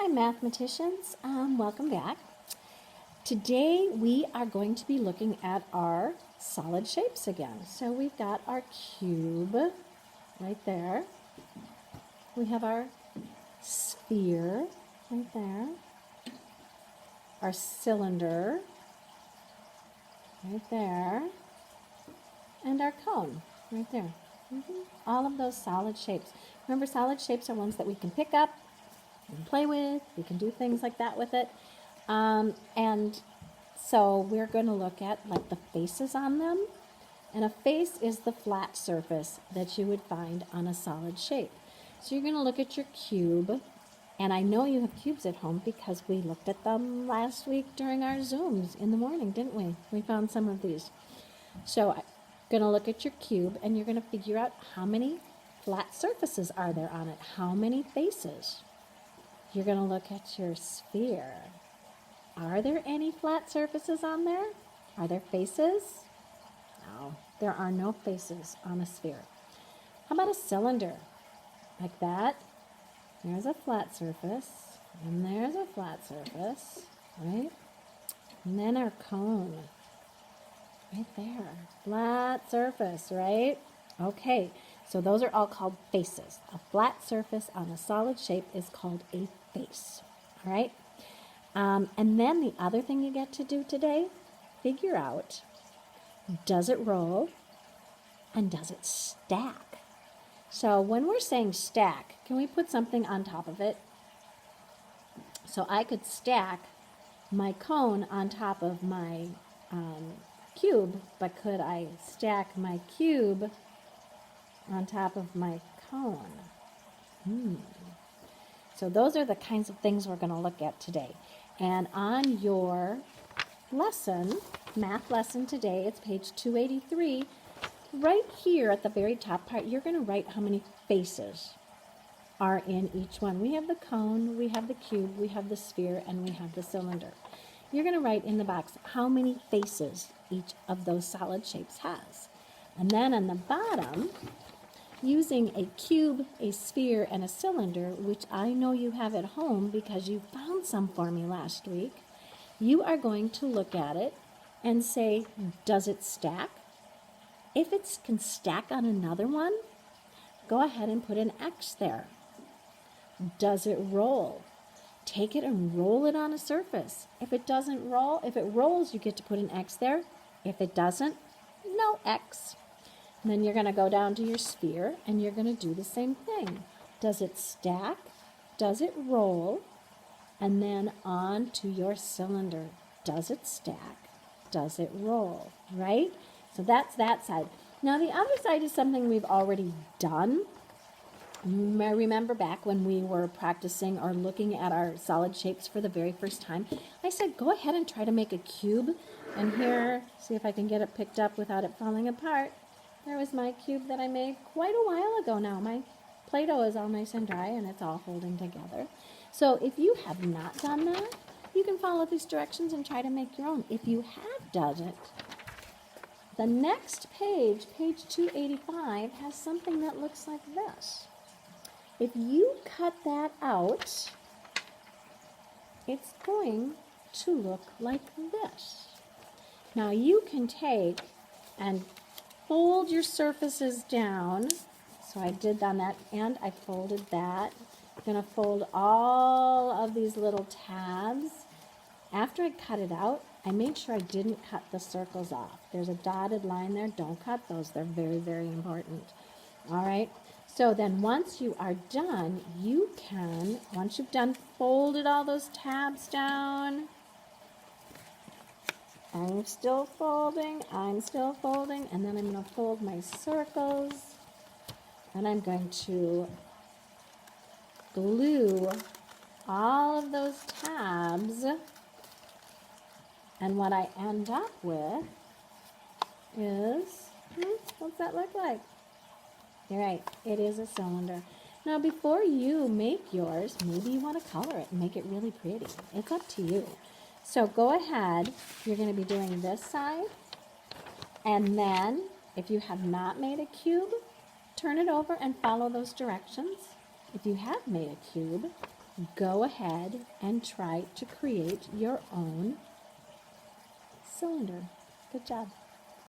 Hi mathematicians, welcome back. Today we are going to be looking at our solid shapes again. So we've got our cube right there. We have our sphere right there. Our cylinder right there. And our cone right there. All of those solid shapes. Remember, solid shapes are ones that we can pick up, we can play with, we can do things like that with it. And so we're going to look at like the faces on them. And a face is the flat surface that you would find on a solid shape. So you're going to look at your cube. And I know you have cubes at home because we looked at them last week during our Zooms in the morning, didn't we? We found some of these. So I'm going to look at your cube and you're going to figure out how many flat surfaces are there on it. How many faces? You're going to look at your sphere. Are there any flat surfaces on there? Are there faces? No, there are no faces on a sphere. How about a cylinder? Like that. There's a flat surface, and there's a flat surface, right? And then our cone, right there. Flat surface, right? Okay, so those are all called faces. A flat surface on a solid shape is called a face, all right? And then the other thing you get to do today, figure out, does it roll and does it stack? So when we're saying stack, can we put something on top of it? So I could stack my cone on top of my cube, but could I stack my cube on top of my cone? So those are the kinds of things we're going to look at today. And on your lesson, math lesson today, it's page 283. Right here at the very top part, you're going to write how many faces are in each one. We have the cone, we have the cube, we have the sphere, and we have the cylinder. You're going to write in the box how many faces each of those solid shapes has. And then on the bottom, using a cube, a sphere, and a cylinder, which I know you have at home because you found some for me last week, you are going to look at it and say, does it stack? If it can stack on another one, go ahead and put an X there. Does it roll? Take it and roll it on a surface. If it doesn't roll, if it rolls, you get to put an X there. If it doesn't, no X. And then you're going to go down to your sphere and you're going to do the same thing. Does it stack? Does it roll? And then on to your cylinder. Does it stack? Does it roll? Right? So that's that side. Now the other side is something we've already done. Remember back when we were practicing or looking at our solid shapes for the very first time, I said go ahead and try to make a cube. And here, see if I can get it picked up without it falling apart. There was my cube that I made quite a while ago now. My Play-Doh is all nice and dry and it's all holding together. So if you have not done that, you can follow these directions and try to make your own. If you have done it, the next page, page 285, has something that looks like this. If you cut that out, it's going to look like this. Now you can take and fold your surfaces down. So I did on that end, I folded that. I'm going to fold all of these little tabs. After I cut it out, I made sure I didn't cut the circles off. There's a dotted line there. Don't cut those. They're very, very important. All right. So then once you are done, you can, once you've done folded all those tabs down, I'm still folding, and then I'm going to fold my circles, and I'm going to glue all of those tabs, and what I end up with is, what's that look like? You're right, it is a cylinder. Now before you make yours, maybe you want to color it and make it really pretty. It's up to you. So go ahead, you're going to be doing this side, and then if you have not made a cube, turn it over and follow those directions. If you have made a cube, go ahead and try to create your own cylinder. Good job.